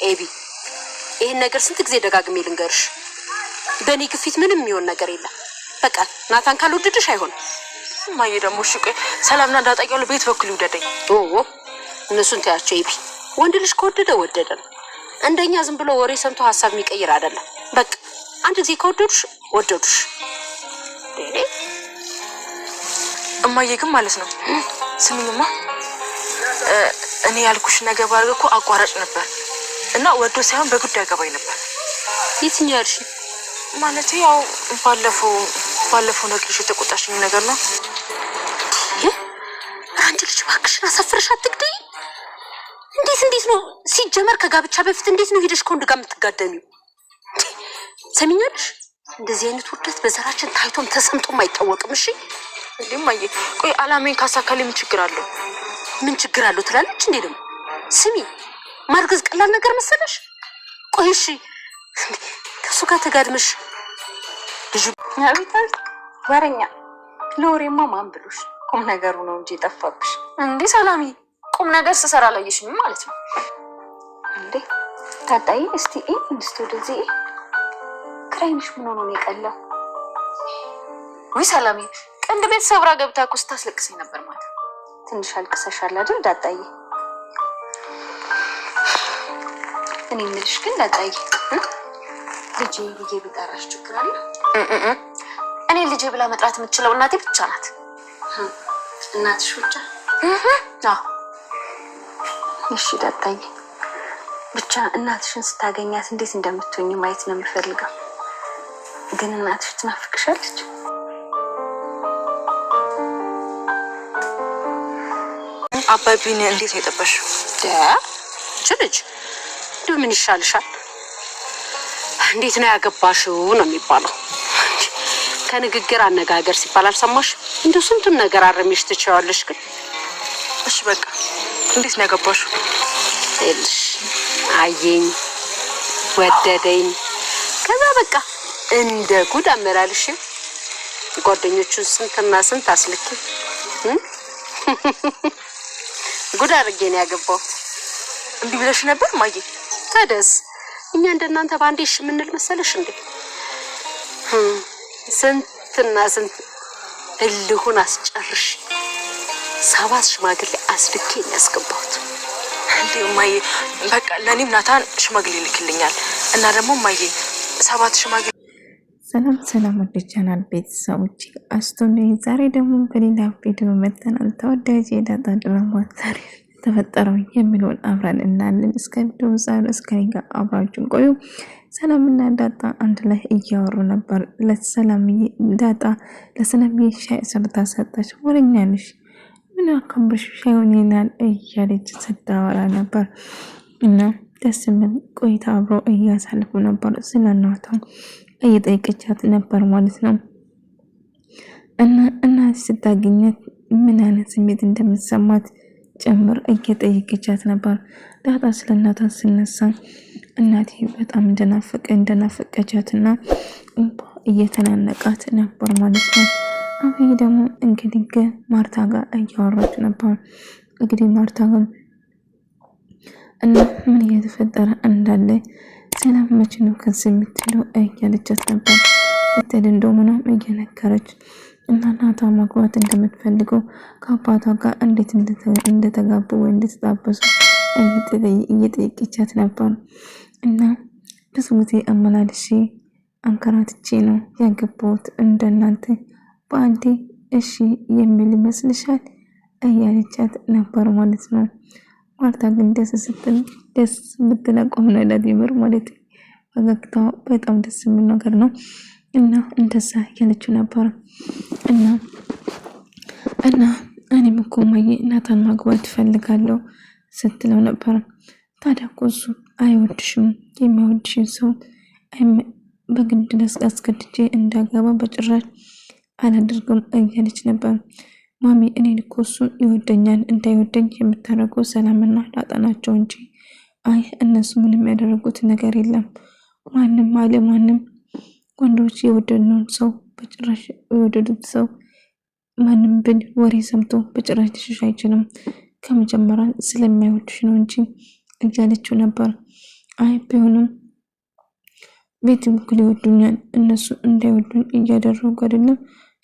ኤቢ ይሄን ነገር ስንት ጊዜ ደጋግሜ ልንገርሽ በእኔ ግፊት ምንም የሚሆን ነገር የለም በቃ ናታን ካልወደደሽ አይሆንም ማየ ደግሞ እሺ ቆይ ሰላምና ዳጣቂው ቤት በኩል ይውደደኝ እነሱን ታያቸው ኤቢ ወንድ ልጅ ከወደደ ወደደ ነው እንደኛ ዝም ብሎ ወሬ ሰምቶ ሐሳብ የሚቀይር አይደለም በቃ አንድ ጊዜ ከወደዱሽ ወደዱሽ እማዬ ግን ማለት ነው ስሚኝማ እኔ ያልኩሽ ነገር ባርገ እኮ አቋራጭ ነበር እና ወዶ ሳይሆን በጉዳይ አገባኝ ነበር የትኛው ያልሽ ማለት ያው ባለፈው ነግርሽ የተቆጣሽኝ ነገር ነው አንቺ ልጅ ባክሽን አሳፍረሽ አትግደይ እንዴት ነው ሲጀመር ከጋብቻ በፊት እንዴት ነው ሄደሽ ከወንድ ጋር የምትጋደሚው ሰሚኛለሽ እንደዚህ አይነት ውርደት በዘራችን ታይቶም ተሰምቶም አይታወቅም እሺ እንዴማዬ ቆይ አላሜን ካሳካልኝ ምን ችግር አለው ትላለች እንዴ ደግሞ ስሚ ማርገዝ ቀላል ነገር መሰለሽ ቆይ እሺ ከሱ ጋር ተጋድመሽ ልጅ ያቢታል ወረኛ ሎሬማ ማን ብሎሽ ቁም ነገሩ ነው እንጂ ጠፋብሽ እንዴ ሰላሚ ቁም ነገር ስሰራ ላየሽኝ ማለት ነው እንዴ ታጣይ እስቲ እንስቶደዚ ክራይምሽ ምን ሆኖ ነው የቀለው ወይ ሰላሚ ቀንድ ቤት ሰብራ ገብታ እኮ ስታስለቅሰኝ ነበር ማለት ትንሽ አልቅሰሻል አይደል ዳጣይ እኔ ምልሽ ግን ዳጣይ ልጄ ብዬ ብጠራሽ ችግር አለ እኔ ልጄ ብላ መጥራት የምትችለው እናቴ ብቻ ናት እናትሽ ብቻ እሺ ዳጣይ ብቻ እናትሽን ስታገኛት እንዴት እንደምትሆኚ ማየት ነው የምፈልገው ግን እናትሽ ትናፍቅሻለች አባቢን እንዴት የጠበሽው ልጅ ምን ይሻልሻል እንዴት ነው ያገባሽው ነው የሚባለው ከንግግር አነጋገር ሲባል አልሰማሽ እንደው ስንቱን ነገር አረምሽ ትቻለሽ ግን እሺ በቃ እንዴት ነው ያገባሽው እልሽ አየኝ ወደደኝ ከዛ በቃ እንደ ጉድ አመራልሽ ጓደኞቹን ስንትና ስንት አስልኪ ጉድ አድርጌ ነው ያገባው እንዴ ብለሽ ነበር ማዬ ታደስ እኛ እንደናንተ ባንዴሽ ምንል መሰለሽ እንዴ ስንትና ስንት እልሁን አስጨርሽ ሰባት ሽማግሌ አስልኬ ያስገባሁት እንዴ ማዬ በቃ ለኔም ናታን ሽማግሌ ልክልኛል እና ደግሞ ማዬ ሰባት ሽማግሌ ሰላም ወደ ቻናል ቤተሰቦች አስቶኔ ዛሬ ደግሞ በሌላ ቪዲዮ መጥተናል ተወዳጅ የዳጣ ድራማ ዛሬ ተፈጠረው የሚለውን አብረን እናያለን እስከ ቪዲዮ ዛሬ እስከኛ አብራችሁን ቆዩ ሰላምና ዳጣ አንድ ላይ እያወሩ ነበር ለሰላምዬ ዳጣ ለሰላምዬ ሻይ ሰርታ ሰጣች ወረኛንሽ ምን አከምብሽ ሻዩን ይናል እያለች ስታወራ ነበር እና ደስ ምን ቆይታ አብሮ እያሳለፉ ነበር ስለናቷ እየጠየቀቻት ነበር ማለት ነው እና ስታገኛት ምን አይነት ስሜት እንደምትሰማት ጨምር እየጠየቀቻት ነበር ዳጣ ስለናቷ ስነሳ እናቴ በጣም እንደናፈቀቻትና እየተናነቃት ነበር ማለት ነው አሁን ደግሞ እንግዲህ ማርታ ጋር እያወራች ነበር እንግዲህ ማርታ ጋር እና ምን እየተፈጠረ እንዳለ ሰላም መቼ ነው ከዚህ የምትለው እያለቻት ነበር በተለንዶ ምንም እየነገረች እና ናታ ማግባት እንደምትፈልገው ከአባቷ ጋር እንዴት እንደተጋቡ ወይ እንደተጣበሱ እየጠየቀቻት ነበር እና ብዙ ጊዜ አመላልሼ አንከራትቼ ነው ያገባሁት እንደናንተ በአንዴ እሺ የሚል ይመስልሻል እያለቻት ነበር ማለት ነው ማርታ ግን ደስ ምትለቆም ነው ለዲምር ማለት ፈገግታው በጣም ደስ የሚል ነገር ነው እና እንደዛ ያለችው ነበር እና እኔም እኮ ማየ ናታን ማግባት ፈልጋለሁ ስትለው ነበር ታዲያ እኮ እሱ አይወድሽም የሚወድሽን ሰው በግድ አስገድጄ እንዳገባ በጭራሽ አላደርግም እያለች ነበር ማሚ እኔን እኮ እሱ ይወደኛል እንዳይወደኝ የምታደርገው ሰላምና ዳጣ ናቸው እንጂ እነሱ ምንም ያደረጉት ነገር የለም ማንም ወንዶች የወደዱን ሰው በጭራሽ የወደዱት ሰው ማንም ብን ወሬ ሰምቶ በጭራሽ ሊሸሽ አይችልም ከመጀመሪያ ስለማይወድሽ ነው እንጂ እያለችው ነበር አይ ቢሆንም ቤት በኩል ይወዱኛል እነሱ እንዳይወዱኝ እያደረጉ አይደለም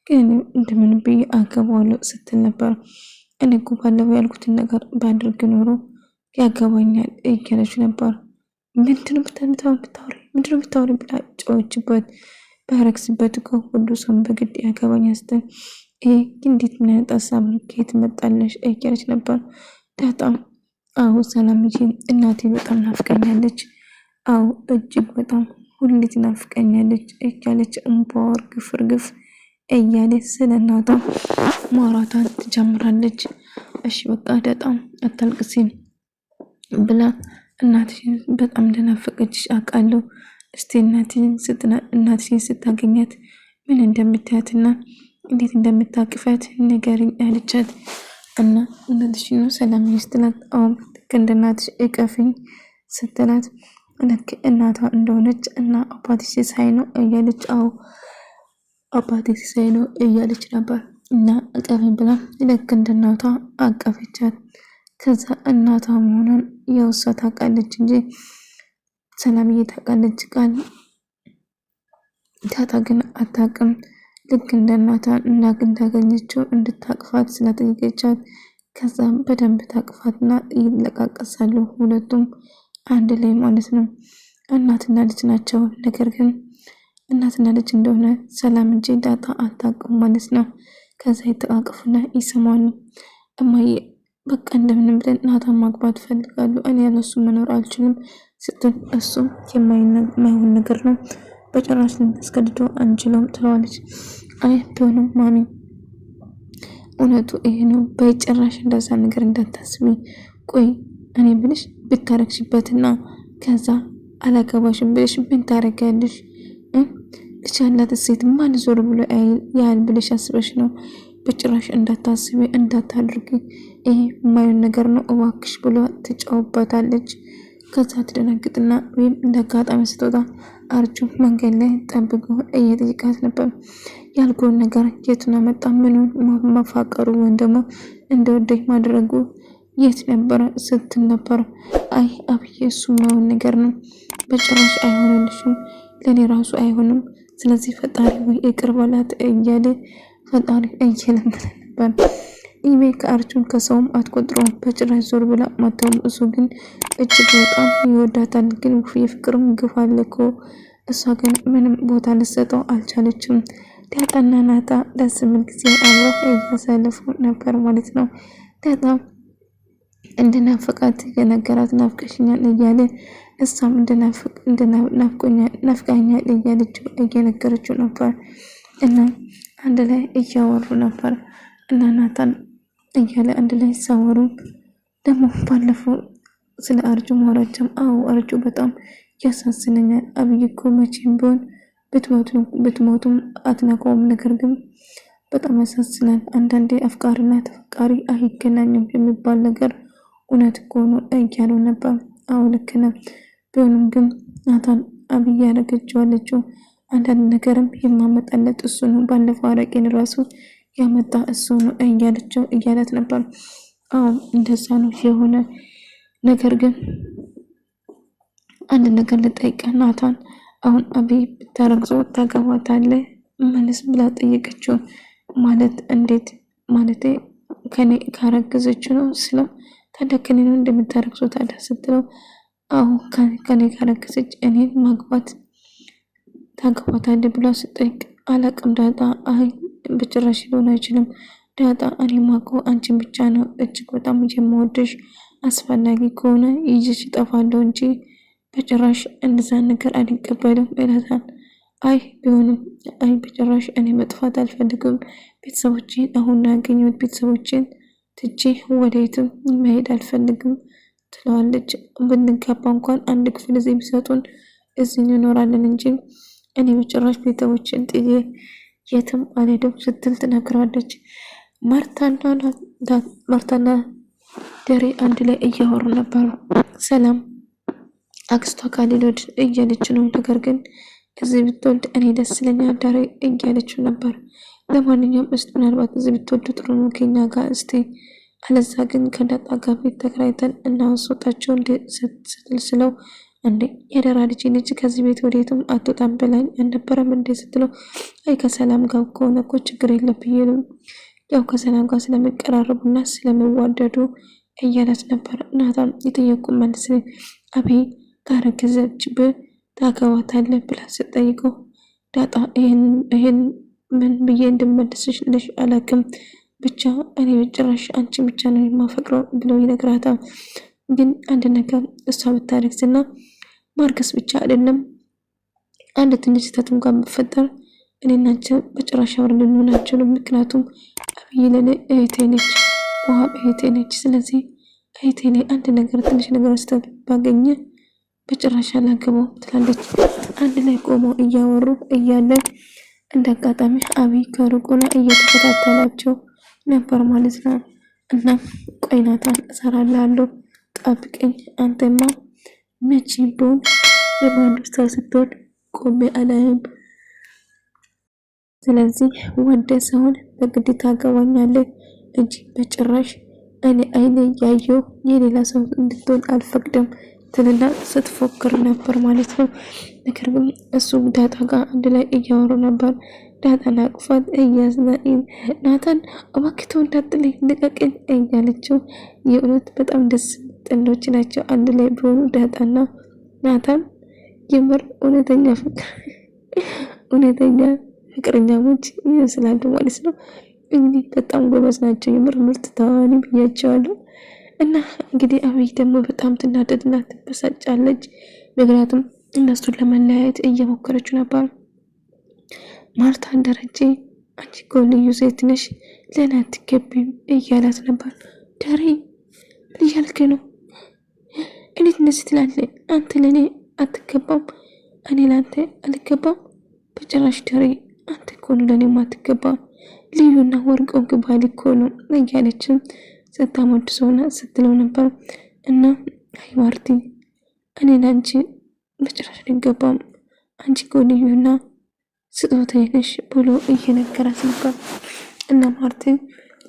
ግን እንደምን ብዬ አገባዋለሁ ስትል ነበር። እኔ እኮ ባለፈው ያልኩትን ነገር ባድርግ ኖሮ ያገባኛል እያለች ነበር። ምንድነው ብታወሪ ብላ ጮኸችበት። ባረክስበት እኮ ሁሉ ሰውን በግድ ያገባኛል ስትል ይሄ እንዴት ምን አይነት ሀሳብ ከየት መጣለሽ እያለች ነበር። በጣም አዎ ሰላምዬ እናቴ በጣም ናፍቀኛለች፣ አዎ እጅግ በጣም ሁሌ ትናፍቀኛለች እያለች እምባዋ እርግፍ እያለች ስለ እናቷ ማውራቷን ትጀምራለች። እሺ በቃ በጣም አታልቅሲ ብላ እናትሽን በጣም እንደናፈቀችሽ አውቃለሁ። እስቲ እናትሽን ስታገኛት ምን እንደምታያትና እንዴት እንደምታቅፋት ንገሪኝ አለቻት። እና እናትሽ ነው ሰላም ስትላት አሁን ልክ እንደ እናትሽ እቀፊኝ ስትላት ልክ እናቷ እንደሆነች እና አባትሽ ሲሳይ ነው እያለች አዎ አባቴ ሲሳይ ነው እያለች ነበር። እና እቀፊኝ ብላ ልክ እንደ እናቷ አቀፈቻት። ከዛ እናቷ መሆኗን ያው እሷ ታውቃለች እንጂ ሰላምዬ ታውቃለች ቃል ዳጣ ግን አታውቅም። ልክ እንደ እናቷ እንዳገኘችው እንድታቅፋት ስለጠየቀቻት ከዛም በደንብ ታቅፋትና ይለቃቀሳሉ ሁለቱም አንድ ላይ ማለት ነው። እናትና ልጅ ናቸው። ነገር ግን እናትና ልጅ እንደሆነ ሰላም እንጂ ዳጣ አታውቅም ማለት ነው። ከዛ የተቃቀፉና ይሰማሉ። እማዬ በቃ እንደምንም ብለን ናታን ማግባት ፈልጋሉ፣ እኔ ያለሱ መኖር አልችልም ስትል እሱም የማይሆን ነገር ነው በጭራሽ ልናስገድዶ አንችለውም ትለዋለች። አይ ቢሆንም ማሚ እውነቱ ይሄ ነው፣ በጭራሽ እንደዛ ነገር እንዳታስቢ። ቆይ እኔ ብልሽ ብታረግሽበትና ከዛ አላገባሽም ብለሽ ምን ታረጊያለሽ? ልጅ ያላት ሴት ማን ዞር ብሎ ያህል ብለሽ አስበሽ ነው? በጭራሽ እንዳታስቢ እንዳታድርጊ፣ ይሄ የማይሆን ነገር ነው እባክሽ ብሎ ትጫውባታለች። ከዛ ትደነግጥና ወይም እንደ አጋጣሚ ስትወጣ አርጁ መንገድ ላይ ጠብቆ እየጠየቃት ነበር። ያልኩህን ነገር የቱን አመጣ? ምኑን መፋቀሩ ወይም ደግሞ እንደወደኝ ማድረጉ የት ነበረ ስትል ነበር። አይ አብዬ እሱ የማይሆን ነገር ነው፣ በጭራሽ አይሆንልሽም፣ ለእኔ ራሱ አይሆንም፣ ስለዚህ ፈጣሪ ወይ ይቅር በላት እያለ ፈጣሪ እየለመነ ነበር። ኢሜ ከአርጁን ከሰውም አትቆጥረውም፣ በጭራሽ ዞር ብላ ማተውም። እሱ ግን እጅግ በጣም ይወዳታል። ግን የፍቅርም ግፍ አለ እኮ እሷ ግን ምንም ቦታ ልሰጠው አልቻለችም። ዳጣና ናታ ደስ የሚል ጊዜ አብረው እያሳለፉ ነበር ማለት ነው። ዳጣ እንደናፈቃት የነገራት ናፍቀሽኛል እያለ እሷም ናፍቀኛል እያለችው እየነገረችው ነበር። እና አንድ ላይ እያወሩ ነበር እና ናታን እያለ አንድ ላይ ሳወሩ ደግሞ ባለፈው ስለ አርጁ ማውራቸም አዎ አርጁ በጣም ያሳዝነኛል። አብይ እኮ መቼም ቢሆን ብትሞቱም አትነካውም፣ ነገር ግን በጣም ያሳዝናል። አንዳንዴ አፍቃሪና ተፈቃሪ አይገናኙም የሚባል ነገር እውነት እኮ ነው እያለው ነበር። አዎ ልክ ነው። ቢሆንም ግን ናታን አብይ ያደረገችው አንዳንድ ነገርም የማመጣለት እሱ ነው። ባለፈው አረቄን ራሱ ያመጣ እሱ ነው እያለት ነበር። አዎ እንደዛ ነው የሆነ ነገር ግን አንድ ነገር ልጠይቅህ ናታን፣ አሁን አብይ ብታረግዞ ታገባታለህ መለስ ብላ ጠየቀችው። ማለት እንዴት? ማለቴ ከኔ ካረገዘችው ነው ስለው ታዲያ ከኔ ነው እንደምታረግዞ ታዲያ ስትለው አዎ ከኔ ካረገዘች እኔን ማግባት ታገባታለህ ብላ ስጠይቅ አላቅም ዳጣ፣ አይ በጭራሽ ሊሆን አይችልም ዳጣ፣ እኔ ማውቀው አንቺን ብቻ ነው፣ እጅግ በጣም የምወድሽ፣ አስፈላጊ ከሆነ ይዤሽ እጠፋለሁ እንጂ በጭራሽ እንደዛ ነገር አልቀበልም ይላታል። አይ ቢሆንም አይ በጭራሽ እኔ መጥፋት አልፈልግም፣ ቤተሰቦቼን አሁን ያገኘሁት ቤተሰቦቼን ትቼ ወደየትም መሄድ አልፈልግም ትለዋለች። ብንጋባ እንኳን አንድ ክፍል እዚህ ቢሰጡን እዚህ እንኖራለን እንጂ እኔ በጭራሽ ቤተሰቦቼን ጥዬ የትም አልሄድም ስትል ትነግረዋለች። ማርታና ደሬ አንድ ላይ እያወሩ ነበር። ሰላም አክስቷ ካሌሎድ እያለች ነው፣ ነገር ግን እዚህ ብትወልድ እኔ ደስ ይለኛል ዳሬ እያለችው ነበር። ለማንኛውም እስቲ ምናልባት እዚህ ብትወልድ ጥሩ ነው ከኛ ጋር እስቲ፣ አለዛ ግን ከዳጣ ጋር ቤት ተከራይተን እናስወጣቸው ስትል ስለው እንዴ የደራ ልጅ ከዚህ ቤት ወዴትም አትወጣም ብላኝ አልነበረም እንዴ ስትለው አይ ከሰላም ጋር ከሆነ እኮ ችግር የለብኝም ያው ከሰላም ጋር ስለሚቀራረቡና ስለሚዋደዱ እያላት ነበር። ናታን የጠየቁ መልስ አቤ ካረገዘችብህ ታገባታለህ ብላ ስትጠይቀው ዳጣ ይሄን ምን ብዬ እንደምመልስልሽ አላውቅም ብቻ እኔ በጭራሽ አንቺ ብቻ ነው የማፈቅረው ብሎ ይነግራታል። ግን አንድ ነገር እሷ ብታረግዝና ማርገዝ ብቻ አይደለም አንድ ትንሽ ስህተት እንኳን ቢፈጠር እኔና አንቺ በጭራሽ አብረን ልንሆን አንችልም። ምክንያቱም አብይ ለኔ እህቴ ነች፣ ውሃ እህቴ ነች። ስለዚህ እህቴ ላይ አንድ ነገር ትንሽ ነገር ስህተት ባገኘ በጭራሽ አላገባው ትላለች። አንድ ላይ ቆመው እያወሩ እያለ እንደ አጋጣሚ አብይ ከሩቁና እየተከታተላቸው ነበር ማለት ነው። እና ቆይ ናታን እሰራልሃለሁ ጠብቀኝ፣ አንተማ መቼም ቢሆን የማንስታ ስትሆን ቆሜ አላይም። ስለዚህ ወደ ሰውን በግድ ታገባኛለህ እንጂ በጭራሽ እኔ አይኔ ያየው የሌላ ሰው እንድትሆን አልፈቅድም ትልና ስትፎክር ነበር ማለት ነው። ነገር ግን እሱ ዳጣ ጋር አንድ ላይ እያወሩ ነበር። ዳጣን አቅፋት እያዝናኝ ናታን እባክህ እንዳትለኝ ልቀቅኝ እያለችው የእውነት በጣም ደስ ጥንዶች ናቸው አንድ ላይ ቢሆኑ ዳጣና ናታን የምር እውነተኛ ፍቅረኛሞች ይመስላሉ ማለት ነው። እንግዲህ በጣም ጎበዝ ናቸው የምር ምርጥ ተዋናይ ብያቸዋለሁ። እና እንግዲህ አብይ ደግሞ በጣም ትናደድና ትበሳጫለች። ምክንያቱም እነሱን ለመለያየት እየሞከረች ነበር። ማርታን ደረጀ አንቺ እኮ ልዩ ሴት ነሽ ለእኔ አትገቢም እያላት ነበር። ዳሬ ምን እያልክ ነው? እንዴት እንደዚህ ትላለህ? አንተ ለእኔ አትገባም፣ እኔ ለአንተ አልገባም በጭራሽ። ዳሬ አንተ እኮ ነው ለእኔም አትገባም፣ ልዩና ወርቀው ግባል እኮ ነው እያለችም ስታሞድሰውና ስትለው ነበር። እና አይ ማርቲ እኔ ለአንቺ በጭራሽ አልገባም፣ አንቺ እኮ ልዩና ስጦታዬ ነሽ ብሎ እየነገራት ነበር። እና ማርቲ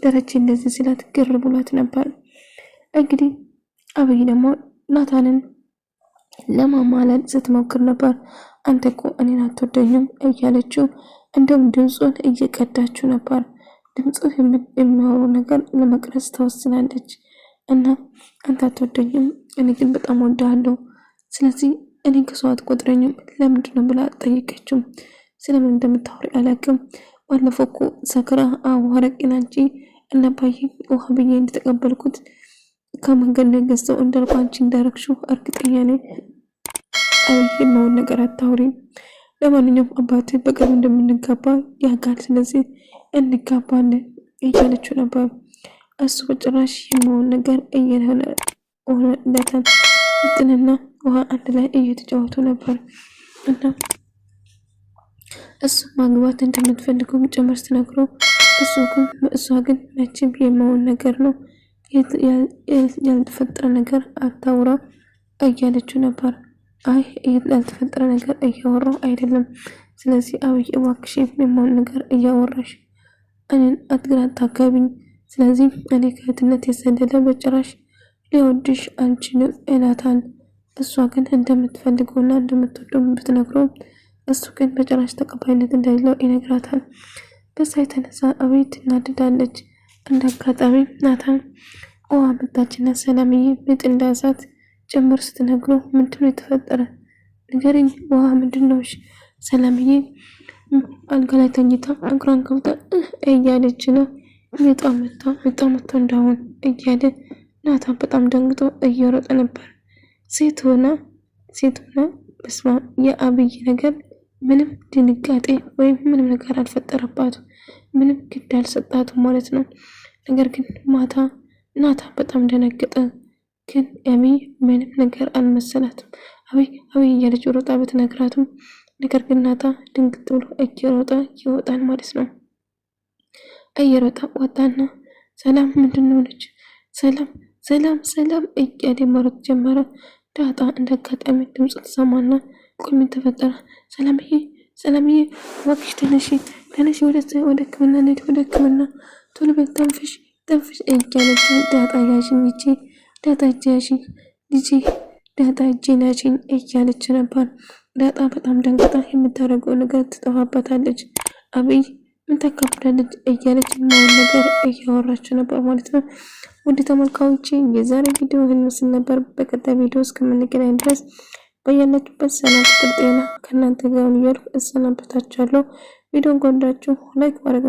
ደረጀ እንደዚህ ሲላት ግር ብሏት ነበር። እንግዲህ አብይ ደግሞ ናታንን ለማማለል ስትሞክር ነበር። አንተ እኮ እኔን አትወደኝም እያለችው እንደውም ድምፁን እየቀዳችው ነበር። ድምፁ የሚያወሩ ነገር ለመቅረጽ ተወስናለች። እና አንተ አትወደኝም፣ እኔ ግን በጣም ወዳለሁ። ስለዚህ እኔ ከሰው አትቆጥረኝም ለምንድን ነው ብላ ጠይቀችው። ስለምን እንደምታወሪ አላውቅም። ባለፈው እኮ ሰክራ አዋረቂና እንጂ እናባዬ ውሃ ብዬ እንደተቀበልኩት ከመንገድ ላይ ገዝተው እንዳልኩ አንቺ እንዳረግሽው እርግጠኛ ነኝ። አብይ ነውን ነገር አታውሪ። ለማንኛውም አባቴ በቅርብ እንደምንጋባ ያውቃል። ስለዚህ እንጋባለን እያለችው ነበር። እሱ በጭራሽ የመሆን ነገር እየሆነ ሆነለታል። እጥንና ውሃ አንድ ላይ እየተጫወቱ ነበር እና እሱ ማግባት እንደምትፈልገው ጭምር ስትነግረው እሷ ግን መቼም የመሆን ነገር ነው ያልተፈጠረ ነገር አታውራ እያለችው ነበር። አይ ያልተፈጠረ ነገር እያወራው አይደለም። ስለዚህ አብይ እባክሽ የመሆን ነገር እያወራሽ እኔን አታጋቢኝ። ስለዚህ እኔ ከእህትነት የዘለለ በጭራሽ ሊወድሽ አልችልም እላታል። እሷ ግን እንደምትፈልገውና እንደምትወደው ብትነግረው እሱ ግን በጭራሽ ተቀባይነት እንደሌለው ይነግራታል። በዛ የተነሳ አብይ ትናደዳለች። እንደ አጋጣሚ ናታን ውሃ መጣችና ሰላምዬ ቤት እንዳዛት ጭምር ስትነግረው ምንድነው የተፈጠረ ንገረኝ፣ ውሃ ምንድነው? ሰላምዬ አልጋ ላይ ተኝታ እግሯን ከብታ እያለች ነው። መጣ እንዳሁን እያለ ናታን በጣም ደንግጦ እየሮጠ ነበር። ሴት ሆና በስመ አብ የአብይ ነገር ምንም ድንጋጤ ወይም ምንም ነገር አልፈጠረባትም። ምንም ግድ አልሰጣትም ማለት ነው። ነገር ግን ማታ ናታን በጣም ደነገጠ። ግን አብይ ምንም ነገር አልመሰላትም። አብይ እያለች ሮጣ ብትነግራትም ነገር ግን ናታን ድንግጥ ብሎ እየሮጠ ይወጣል ማለት ነው። እየሮጠ ወጣና ሰላም ምንድነው ነች። ሰላም እያለ መሮጥ ጀመረ። ዳጣ እንደ አጋጣሚ ድምፅ ትሰማና ቆይ ምን ተፈጠረ? ሰላምዬ እባክሽ ተነሺ ወደ ሕክምና እንሂድ፣ ወደ ሕክምና ቶሎ በይ ተንፍሽ እያለች ዳጣ ያዥኝ ልጄ ዳጣ እጄን ያዥኝ እያለች ነበር። ዳጣ በጣም ደንግጣ የምታደርገው ነገር ትጠፋባታለች። አብይ ምን ታካብዳለች እያለች ማውን ነገር እያወራች ነበር ማለት ነው። ውድ ተመልካቾቼ የዛሬ ቪዲዮ ይህን ምስል ነበር። በቀጣይ ቪዲዮ እስከምንገናኝ ድረስ በያላችሁበት ሰላም ፍቅር ጤና ከእናንተ ጋር ይሁን እያልኩ እሰናበታችኋለሁ። ቪዲዮን ከወደዳችሁ ላይክ ማድረግ